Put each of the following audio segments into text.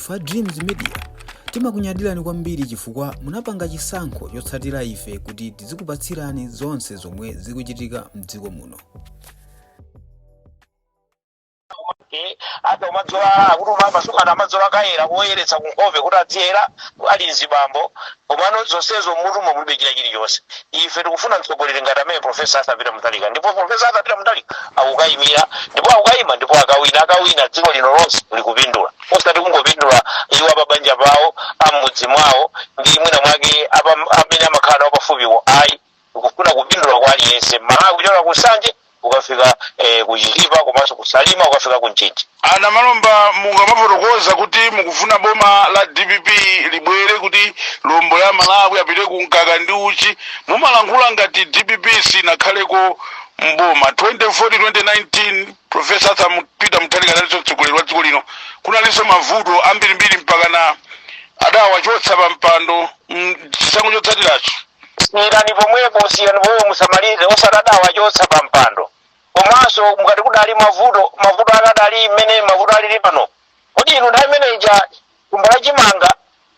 Fa Dreams Media timakunyadirani kwambiri chifukwa munapanga chisankho chotsatira ife kuti tizikupatsirani zonse zomwe zikuchitika mdziko muno. Ata umadzola kuti masuka na madzola kaera kuyeretsa kunkhope kuti adziyera ali nzibambo komano zonsezo mutu mumubekira chiliyonse. Ife tikufuna mtsogoleri ngati amene Professor Arthur Mutharika, ndipo Professor Arthur Mutharika akukayimira ndipo akukayima ndipo akawina dziko lino lonse likupindula. Osati kungopindula iwo ababanja pawo amudzi mwawo ndi mwina mwake amene amakhala wapafupiwo ayi tikufuna kupindula kwa aliyense Malawi kuchoka kusanje ukafika kuchilipa komanso kusalima ukafika kunchinji. Ana malomba mungamafotokoza kuti mukufuna boma la DPP libwere kuti lombo ya Malawi apite kunkaka ndi uchi mumalankhula ngati DPP sinakhaleko mboma 2014-2019 Professor Arthur Peter Mutharika analiso mtsogoleri wa dziko lino kunaliso mavuto ambirimbiri mpaka na adawachotsa pa mpando chisankho chotsatiracho. Sirani pomwepo musamalize osadawachotsa pa mpando komanso mukati kudali mavuto akadali mmene mavuto alili pano kodi inu nthawi imene ija thumba la chimanga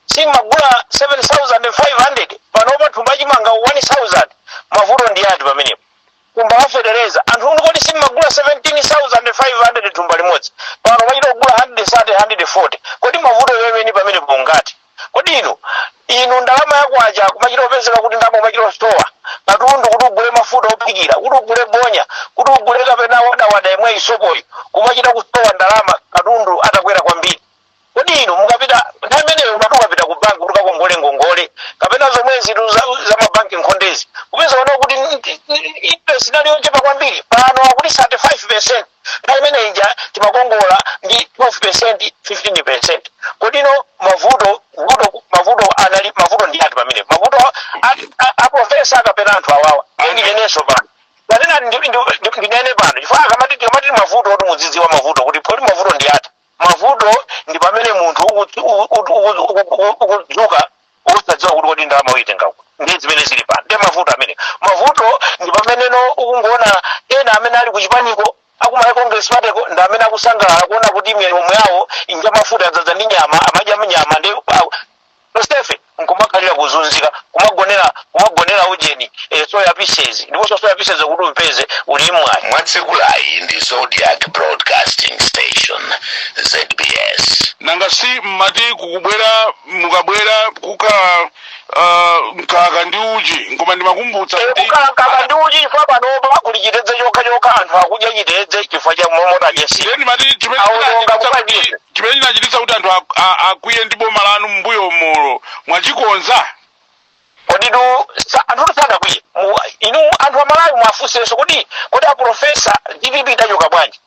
simagula 7,500 panopa thumba la chimanga 1,000 mavuto ndi ati pamenepo. Thumba la Federeza anthu kodi simagula 17,500 thumba limodzi pano pachita kugula 130-140 kodi mavuto yomweni pamenepo ngati kodi inu ndalama yakwacha kumachita opezeka kuti ndamo kumachita stowa katundu kuti ugule mafuta opikira kuti ugule bonya kuti ugule kapena wada yemwe isopoyo kumachita kustowa ndalama katundu atakwera kwambiri. Kodi mukapita nthawi imeneyo ukapita ku banki kuti ukakongole ngongole kapena zomwe zitu za mabanki nkhondezi kupeza kuona kuti interest inaliyochepa kwambiri pano akuti 35%. Nthawi imeneyi ija timakongola ndi 12% 15%. Kodi mavuto ndi ati pamene mavuto a professor akapena anthu awawa engineso pano kanena ndinene pano chifukwa akamati mavuto kuti mudzidziwa mavuto kuti poli mavuto ndi ati. Mavuto ndi pamene munthu ukudzuka usadziwa kuti kodi ndalama uyitenga ndi zimene zili pano ndi mavuto amene. Mavuto ndi pamene ukungoona ena amene ali kuchipaniko akumaya Congress Party ndi amene akusangalala kuona kuti miyoyo yawo inja mafuta adzadza ndi nyama amadya nyama ndi Josefe nkumakhalira kuzunzika kumagonera ujeni soya pieces ndipo soya pieces kuti upeze ulimwa Mwatsekulayi ndi Zodiac Broadcasting Station ZBS. Nanga si mmati mukabwera kuka nkaka ndi uchi ngoma ndimakumbutsa kuti nkaka ndi uchi chifukwa panopa kuli chitedze chokha anthu akudya chitedze chifukwa cha momota jesi. Then mati chimene chinachititsa kuti anthu akwiye ndi boma lanu mbuyo molo mwachikonza. Kodi anthu sadakwiye inu anthu amalawi mwafunsenso kodi a Professor DPP idachoka bwanji.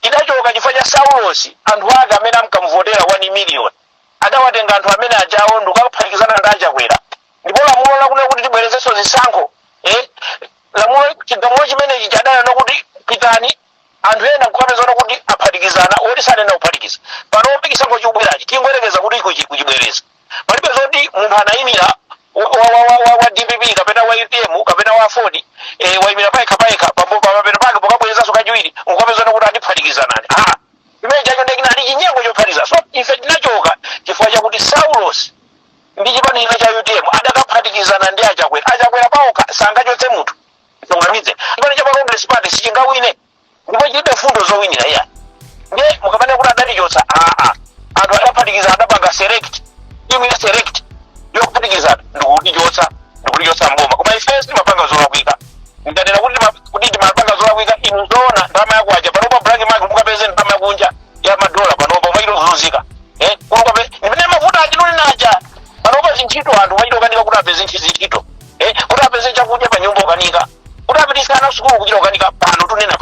Idachoka chifukwa cha Saulos anthu ake amene amkamuvotera 1 million adawatenga anthu amene ajawo ndikaphatikizana ndi achakwera ndipo lamulo lakuna kuti tibwerezenso zisankho lamulo chigamulo chimenechi chadana kuti pitani anthu ena kukapezana kuti aphatikizana oti sanena kuphatikiza pano opikisankho chikubwerachi tingoyerekeza kuti kuchibwereza palibe zoti munthu anayimira wa DPP kapena wa UTM kapena wa Ford wayimira paikha pamapeno pake pokabwerezanso kachiwiri ukapezana kuti andiphatikizanani imene chacho ndekina ali chinyengo chophatikiza. So ife tinachoka chifukwa chakuti Saulos ndi chipanizo cha UTM adakaphatikizana ndi achakwera paokha sangachotse munthu ngamize chipani cha Congress Party sichingawine ndipo chilibe fundo zowinira iya ndiye mukamane kuti adatichotsa anthu adaphatikizana adapanga select timu ya select yokuphatikizana ndikutichotsa mboma koma ifensi timapanga zolakwika ndanena kuti timapanga zolakwika inu zoona ndalama yakwacha panopa black market mukapeze ndalama yakunja ya madola panopa mwachita kuzunzika ndimene mavuto achinuli naja panopa zintchito anthu mwachita ukanika kuti apeze zintchito kuti apeze chakudya pa nyumba ukanika kuti apitisa ana sukulu kuchita ukanika pano tunena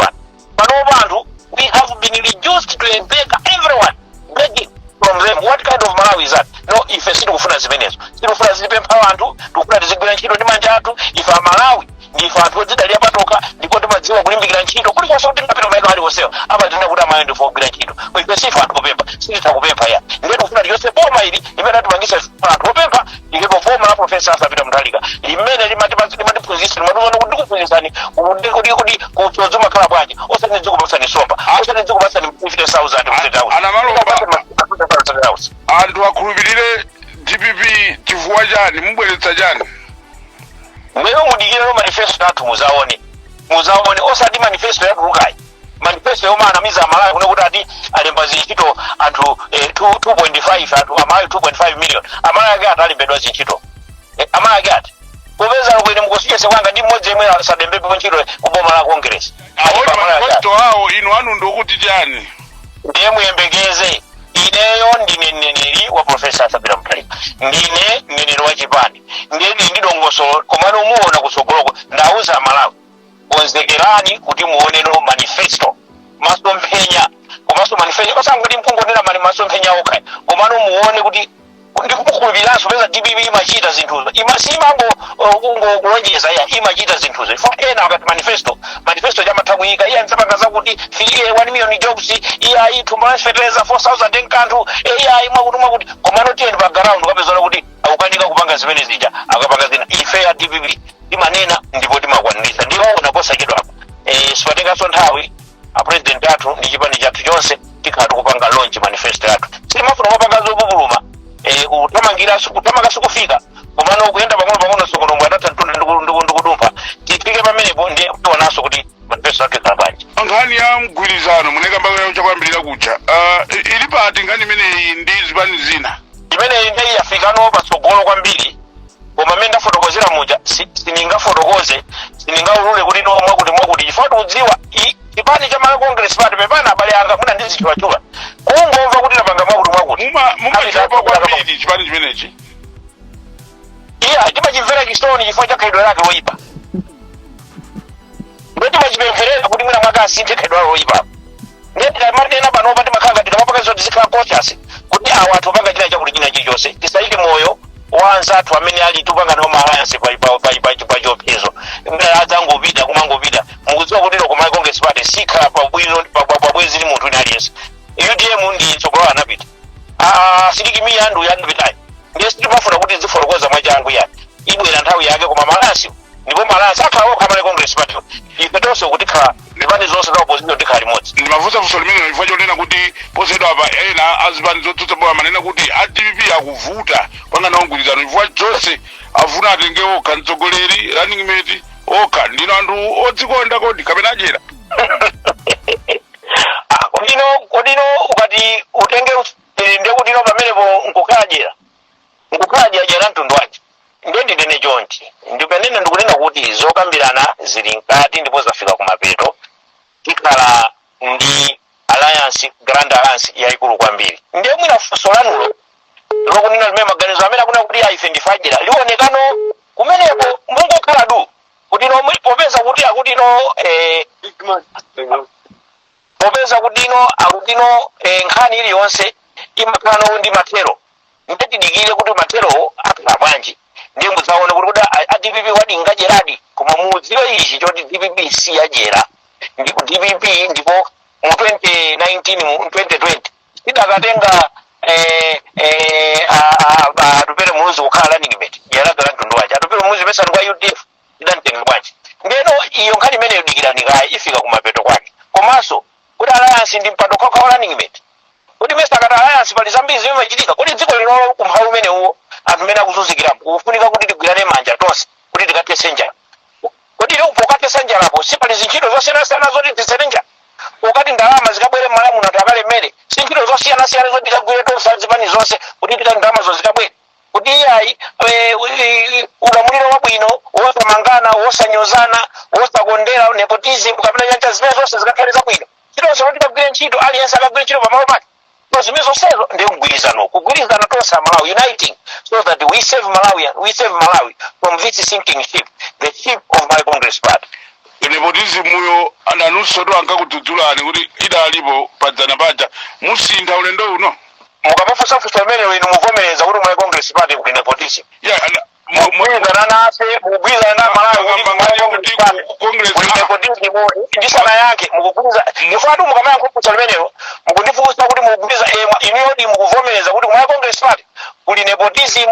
panopa anthu we have been reduced to a beggar everyone begging from them. What kind of Malawi is that? No, ife sitikufuna zimenezo sitikufuna zilipempha anthu tikufuna tizigwira ntchito ndi manja athu ife Malawi ndife anthu odzidalira patoka ndipo timadziwa kulimbikira ntchito kulikonse kuti ngapita maiko aliwonsewo amatenda kuti amayo ndife ogwira ntchito ife sife anthu opempha sititha kupempha ya ndiye tikufuna tiliyonse boma ili limene atimangisa anthu opempha ilipo boma la Professor Arthur Peter Mutharika limene limatiphunzitsa limationa kuti ndikuphunzitsani kuti kutsodzi makhala bwanji osati ndikupatsani somba osati ndikupatsani 50,000 ana malo house. anthu akhulupirire DPP chifukwa chani mubweretsa chani mweyo mudikire manifesto athu muzaone osati manifesto yatulukayi manifesto yomwe anamiza amalawi kuno kuti ati alemba zintchito anthu 2.5 anthu amalawi 2.5 million amalawi ake ati alembedwa zintchito amalawi ake ati popeza kwene mukusichese kwanga ndi mmodzi yemwe asadembepo ntchito kuboma la Congress manifesto awo inu anu ndokuti chani ndiye muyembekeze ineyo ndine mneneri wa Profesa Sabira Mutharika ndine mneneri wa chipani ndiye ndi dongosolo komano muona kusogoloko ndauza amalawi konzekerani kuti muoneno manifesto masomphenya komanso manifesto osangoti mkungonera masomphenya okha komano muone kuti ndikukhulupiranso peza DPP imachita zinthuzo imasimango kulonjeza imachita zinthuzo ifo ena wakati manifesto chamathabwika iya nsapangaza kuti 1 million jobs iya ithumba fertilizer 4000 enkanthu iya mwakuti komano tiyeni pa ground kapezana kuti akukanika kupanga zimene zija akapanga zina ife ya DPP imanena ndipo timakwanirisa ndiwaona posachedwapo sipatenganso nthawi apresident athu ndi chipani chathu chonse tikhala tikupanga launch manifesto yathu sitimafuna mapanga zopupuluma kutamakaso kufika komano kuyenda pang'ono sokonomwe atatha ndikudumpha tifike pamenepo ndiye tionanso kuti manifesto yathu ikhala bwanji nkhani ya mgwirizano munekamba chakwambirira kucha ili pati nkhani imeneyi ndi zipani zina imeneyi ndiye yafikano patsogolo kwambiri koma mmene ndafotokozera muja siningafotokoze siningaulule kuti mwakuti chifukwa udziwa chipani cha Malawi Congress Party pepana abale anga muna ndi zichulachula kungomva kuti napanga mwakuti mumachapa kwambiri chipani chimenechi iya timachimvera chisoni chifukwa cha khaidwe lake loyipa ndo timachipempherera kuti mwina mwaka asinthe khaidwe lake loyipa ndetimatena panopa timakhala ngati tamapaka zoti zikhala conscious kuti awa anthu opanga china chakuti china chilichonse tisayike moyo wa anzathu amene ali tupanga nawo alliance pa chiopsezo adzangopita kumangopita mukudziwa kuti loko Malawi Congress Party sikhala pabwezi ndi munthu ine aliyense UDM ndi tsogolo anapita silikimiya andu yanapitayi ndiye sitimafuna kuti zifotokoza mwachangu yani ibwera nthawi yake koma malasi ndipo malasi akhala okha Malawi Congress Party ife tonse kuti khala zipani zonse za opposition tikhala limodzi ndimafunsa funso limene chifukwa chonena kuti posedwa apa ena azipani zotsutsa boma manena kuti DPP akuvuta panga nawo mgwirizano chifukwa chonse afuna atenge okha mtsogoleri running mate okha ndino anthu odzikonda kodi kapena adyera kodino ukati utenge ndekutino pamenepo nkukhadyera mtundu wace ndendinene chonchi ndipenene ndikunena kuti zokambirana zili mkati ndipo zafika kumapeto tikhala ndi grand alliance yayikulu kwambiri ndiye mwina funso lanulo lokunena limene maganizo amene akuna kuti ife ndifadyera liwonekano kumeneko mungokhala du kutino popeza kuti akutino popeza kutino akutino nkhani iliyonse imakhala ndi mathero ndetidikire kuti mathero akhala bwanji ndiye mudzaona kuti DPP wadi ngadyeradi koma mudziwe ichi choti DPP siyadyera ndipo DPP ndipo mu 2019 mu 2020 tidakatenga atupere muzi kukhala running mate yaragala mtundu wace atupere muzi pesani kwa UDF idanitenga bwanji ndeno iyo nkhani imene yodikiranikaya ifika kumapeto kwake komanso kuti alliance ndi mpando kwa running mate kuti mesa akati alliance pali zambiri zimene zimachitika kuti dziko lino kumphawi umene uwo anthu amene akuzunzikirapo kufunika kuti tigwirane manja tonse kuti tikatese njala kuti pokatesa njalapo sipali zintchito zosiyanasiyana zoti tisere njala ukati ndalama zikabwere m'malawi muno anthu akalemere zintchito zosiyanasiyana zoti tikagwire tonse azipani zonse kuti ndalamazo zikabwere kuti iyayi ulamuliro wabwino wosamangana wosanyozana wosakondera nepotism kapena nyanja zimene zonse zikakhale zabwino chitonse kuti tikagwire ntchito aliyense akagwire ntchito pamalo pake zimene zonsezo ndi kugwirizana tonse Malawi uniting so that we save Malawi from this sinking ship, the ship of my Congress Party. nepotism uyo ananunso to ankakudzudzulani kuti idalipo padzana paja musintha ulendo uno mukapafusa funso limeneyo inu muvomereza kuti my Congress Party kuli nepotism mugwirizana nafe mugwirizana na Malawi kuli nepotism ndisana yake mukugwiza ndifatu mukamaya kufunso limeneyo mukundifunsa kuti mukugwiza iniyodi mukuvomereza kuti my Congress Party kuli nepotism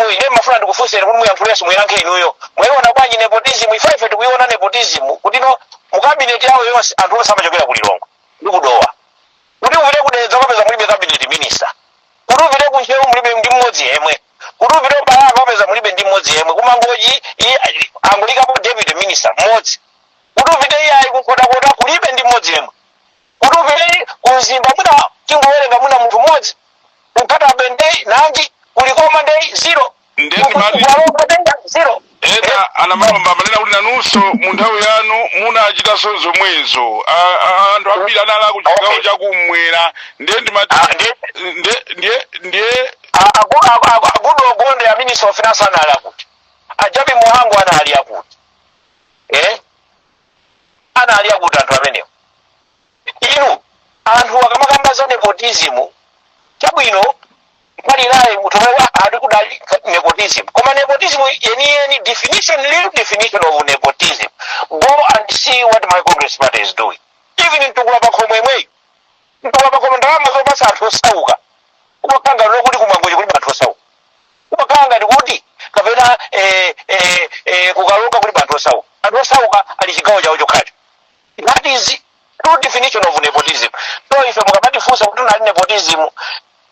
ile mafuna ndikufunseni kuti muyankhulenso muyankhe inuyo mwayiona bwanji nepotism ife tikuiona nepotism kuti no mukabineti yawo yonse anthu onse amachokera kulilongo ndikudowa kuti upite kudedza kapeza mulibe cabinet minister mmodzi yemwe kuti upite ubalaka wapeza mulibe ndi mmodzi yemwe kumangoji angulikapo David minister mmodzi kuti upite iyayi kunkhotakota kulibe ndi mmodzi yemwe kuti upite kumzimba mwina tingowerenga mwina munthu mmodzi kunkatabe ndei nanji kulikoma ndei 0 0 ena anamamba manena kuti nanunso mu nthawi yanu munachitaso zomwezo anthu ambiri anali kuchigawo chakumwera ndiye ndimati ndiye akudogonde ya minister of finance anali akuti ajabi muhangu anali akuti anali akuti anthu amenewo inu anthu akamakamba nepotism chabwino kwalirayi mutowa ali kudali nepotism koma nepotism any definition real definition of nepotism go and see what my Congress party is doing even ntukula pakhomo imweyi ntukula pakhomo ndalama zopasa anthu osauka umakanga lokuti kumangoji kuli anthu osauka umakanga ndikuti kapena kukaloka kuli anthu osauka ali chigawo chawo chokhacho that is true definition of nepotism so ife mukabatifunsa kuti unali nepotism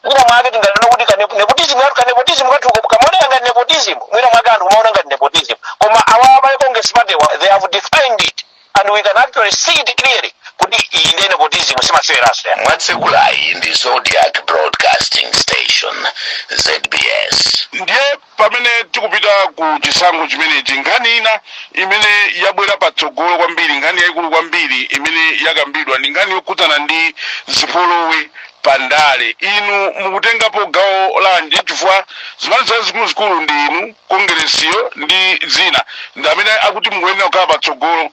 mwina mwake tinganena kuti nepotism yatu nepotism katuko kamonera ngati nepotism mwina mwake anthu umaona ngati nepotism koma awa Congress party they have defined it and we can actually see it clearly kuti iyi ndi nepotism simaseweraso Mwatsekulayi ndi Zodiac Broadcasting Station ZBS. ndiye pamene tikupita ku chisankho chimenechi nkhani ina imene yabwera patsogolo kwambiri nkhani yayikulu kwambiri imene yakambidwa ndi nkhani yokhudzana ndi zipolowe pandale inu mukutengapo gawo lanji chifukwa zimene zikuluzikulu ndi inu kongresiyo ndi zina ndi amene akuti mukuyenera kukhala patsogolo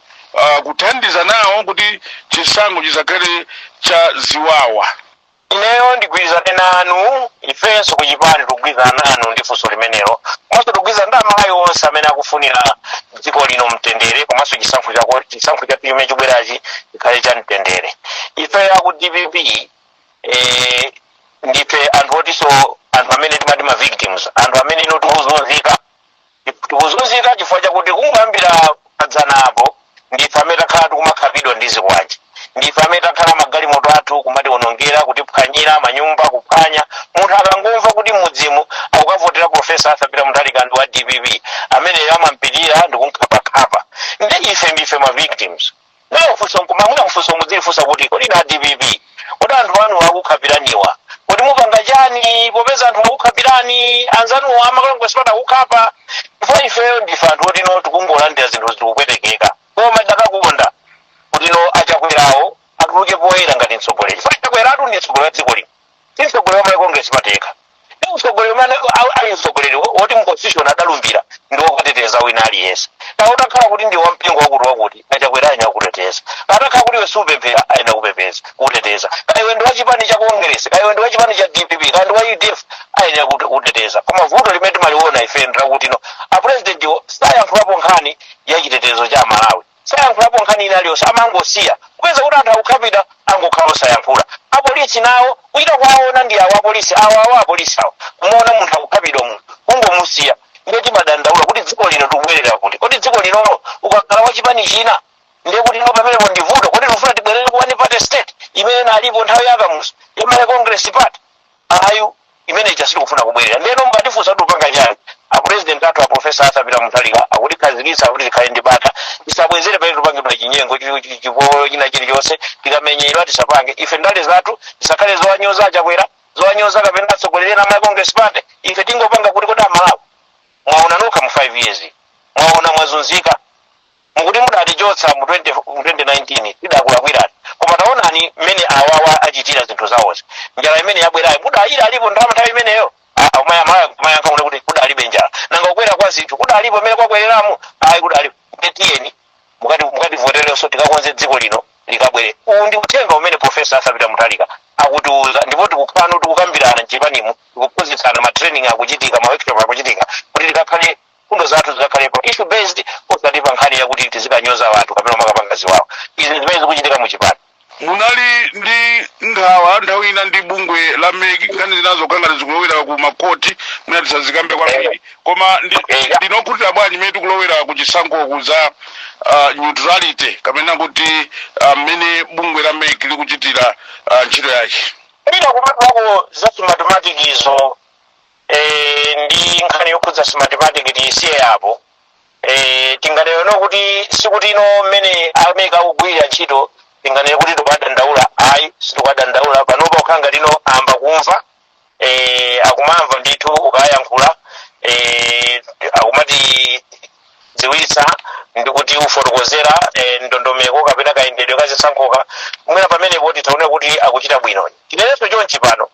kuthandiza nawo kuti chisankho chisakhale cha ziwawa. ineyo ndigwirizane nanu ifenso kuchipani tikugwirizana nanu ndi funso limenelo komanso tikugwirizana ndi amayi onse amene akufunira dziko lino mtendere komanso chisankho cha chimene chibwerachi chikhale cha mtendere ife aku DPP ndife anthu otiso anthu amene timati ma victims anthu amene ino tikuzunzika chifukwa chakuti kungambira padzanapo ndife amene takhala tikumakhalidwa ndi zikwachi ndife amene takhala magalimoto athu kumationongera kutiphwanyira manyumba kuphwanya munthu akangomva kuti mudzimu akukavotera Profesa Arthur Mutharika ndi wa DPP amene amampirira ndikunkhaphakhapha ndi ife ndife ma victims nayo funso kumamuna mfunso mudzifunsa kuti kodi na DPP kodi anthu anu akukhapiraniwa kodi mupanga chani popeza anthu akukhapirani anzanu amakalangosipata kukhapa chifukwa ifeyo ndife anthu otino tikungolandira zinthu zikupwetekeka koma ndakakukonda kutino achakwerawo atuluke poyera ngati mtsogoleri chifukwa achakweratu ndi mtsogoleri wa dziko lino si mtsogoleri wa Congress pateka ndi mtsogoleri umene ali mtsogoleri woti mconstitution adalumbira ndi wokateteza wina aliyense tawo takhala kuti ndi wampingo wakuti achakwera anya kuteteza atakhala kuti iwe supemphera ayenda kuteteza kaya iwe ndi wachipani cha Congress kaya iwe ndi wachipani cha DPP kaya ndi wa UDF ayenda kuteteza koma vuto limene timaliona ife ndakuti no a president sayankhulapo nkhani ya chitetezo cha Malawi sayankhulapo nkhani ina aliyonse amangosiya kupeza kuti anthu akukhapita angokhala osayankhula apolisi nawo kuita kwaona ndi awo apolisi awo muona munthu akukhapidwa munthu kungomusiya ndiye timadandaula kuti dziko lino tikubwerera kuti kodi dziko linono ukakhala wachipani china ndiye kuti no pamenepo ndi vuto kodi tikufuna tibwerere ku one party state imene nalipo nthawi yakamuso yamale Congress party ayu imene ichasiri kufuna kubwerera ndiyeno mukatifunsa kuti upanga chani apresident athu a Profesa Arthur Mutharika akutikazikitsa kuti tikhale ndi bata tisabwezere pamene tupangidwa chinyengo chipolo china chilichonse tikamenyerwa tisapange ife ndale zathu tisakhale zowanyoza achakwera zowanyoza kapena atsogoleri ena ma Congress party ife tingopanga kuti kodi Malawi mwaona nokha mu 5 years mwaona mwazunzika mukuti mudatichotsa mu 2019 tidakulakwirani koma taonani mmene awawa achitira zinthu zawozi njala imene yabwerayo mudayira alipo ndalama nthawi imeneyo mayankha kuti kudalibe njala nanga kukwera kwa zinthu kudalipo mmene kwakwereramo ayi kudalipo tiyeni mukativoterenso tikakonze dziko lino likabwere uwu ndi uthenga umene Profesa Arthur Mutharika akutiuza ndipo tikukambirana mchipanimu tikuphunzitsana ma training akuchitika ma workshop akuchitika kuti tikakhale fundo zathu zikakhalepo issue based osati pa nkhani yakuti tizikanyoza wanthu kapena makapangazi wawo izi zimene zikuchitika muchipani munali ndi nkhawa nthawi ina ndi bungwe la MEC nkhani zinazo kangati zikulowera ku makoti mwina tisazikambe kwambiri koma ndinokhutira bwanji mmene tikulowera ku chisankho za neutrality kapena kuti mmene bungwe la MEC likuchitira ntchito yake ina kumatwako za mathematics izo ndi nkhani yokhudza mathematics tiyisiye yapo. Tinganene kuti sikuti ino mmene ameka akugwirira ntchito tinganene kuti tikudandaula ayi sitikudandaula panopa ukhanga lino amba kumva akumamva ndithu ukayankhula akumati dziwitsa ndikuti ufotokozera ndondomeko kapena kayendedwe kazisankhoka mwina pamenepo titaone kuti akuchita bwino. Tinenso chonchi pano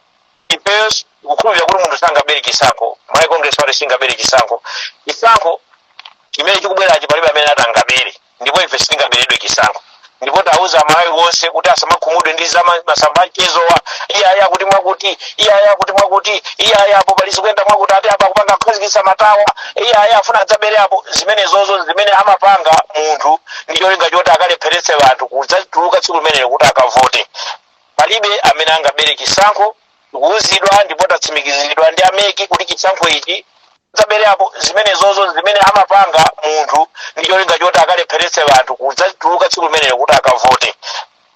ifeyo kukhulupirira kuti munthu sangabere chisankho mwayi Congress wati singabere chisankho chimene chikubwerachi palibe amene atangabere ndipo ife sitingaberedwe chisankho ndipo tauza Malawi wonse kuti asamakhumudwe ndi za masamba achezowa iyaya kuti mwakuti iyaya kuti mwakuti iyaya apo pali zikuyenda mwakuti ati apa kupanga kukhazikitsa matawa iyaya afuna adzabere apo zimenezozo zimene amapanga munthu ndi cholinga choti akalepheretse anthu kudzatuluka tsiku limenelo kuti akavote. Palibe amene angabere chisankho kuwuzidwa ndipo tatsimikizidwa ndi ameki kuti chisankho ichi zabere apo zimenezozo zimene amapanga munthu ndi cholinga choti akalepheretse anthu kudzatuluka tsiku limenelo kuti akavote.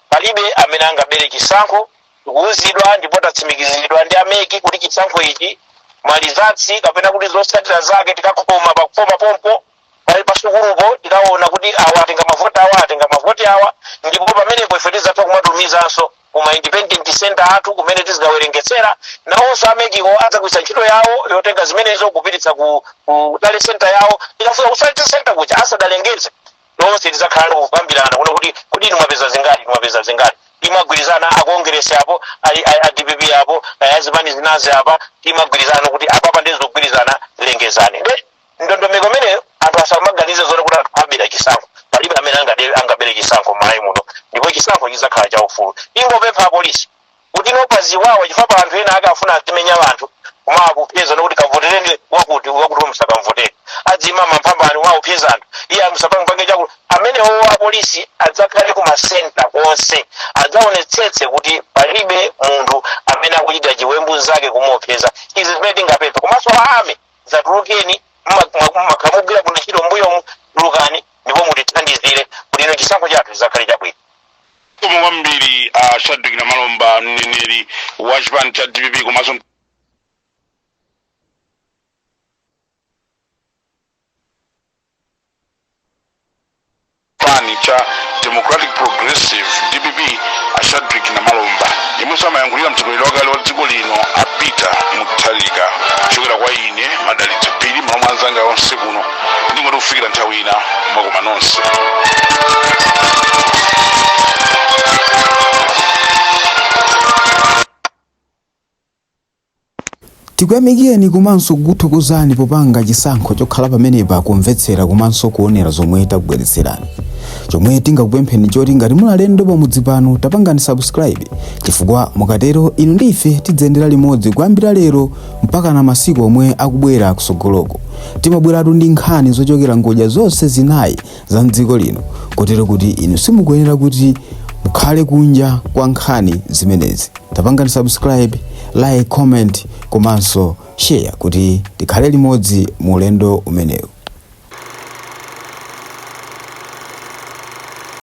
Palibe amene angabere chisankho kuwuzidwa ndipo tatsimikizidwa ndi ameki kuti chisankho ichi malizatsi kapena kuti zotsatira zake tikakoma pakufoma pompo pali pasukulupo tikaona kuti awa atenga mavoti awa atenga mavoti awa ndipo pamenepo ife tizatha kumatumizanso kuma independent center athu kumene tizikawerengetsera nawonso amekiwo adzagwiritsa ntchito yawo yotenga zimenezo kupititsa ku dale center yawo ikafika ku dale center kuja asadalengeze nonse tizakhala kukambirana kuona kuti inu mwapeza zingati timagwirizana akuongerese apo a DPP apo azimani zinazi apa timagwirizana kuti apapa ndizogwirizana lengezane ndondomeko imeneyo anthu asamaganize zoti kuti abera chisankho palibe amene angabere chisankho Malawi muno ndipo chisankho chizakhala chaufulu. Ingopempha apolisi kuti nopaziwawa chifukwa anthu ena akafuna atimenya anthu kumawapeza nokuti kavotereni wakuti musakamvotere adzima mapambano wawupeza anthu iye musapange chakulo amenewo apolisi adzakhale kumasenta konse adzaonetsetse kuti palibe munthu amene akuchita chiwembu zake kumuopseza. Izi zimene tingapempha komanso ame zatulukeni makhamugwira kuno ntchito mbuyomu tulukani ndipo mutithandizire kuti ino chisankho chathu chizakhale chabwino. Koma kwambiri Shadrack Namalomba mneneri wa chipani cha DPP komanso chipani cha Democratic Progressive DPP Shadrack Namalomba imwenso amayankhulira mtsogoleri wakale wa dziko lino Peter Mutharika kuchokera kwa ine Madalitso Phiri mwa anzanga onse kuno ndingoti kufikira nthawi ina mwakoma nonse. tikuyamikeni komanso kukuthokozani popanga chisankho chokhala pamenepa kumvetsera komanso kuonera zomwe takubweretserani. Chomwe tingakupempheni choti ngati muli alendo pamudzi pano tapangani subscribe chifukwa mukatero inu ndi ife tidzayendera limodzi kuyambira lero mpaka na masiku omwe akubwera kusogoloko. Timabweratu ndi nkhani zochokera ngodya zonse zinayi za mdziko lino kotero kuti inu simukuyenera kuti mukhale kunja kwa nkhani zimenezi. Tapangani subscribe, like, comment komanso share kuti tikhale limodzi mu ulendo umenewu.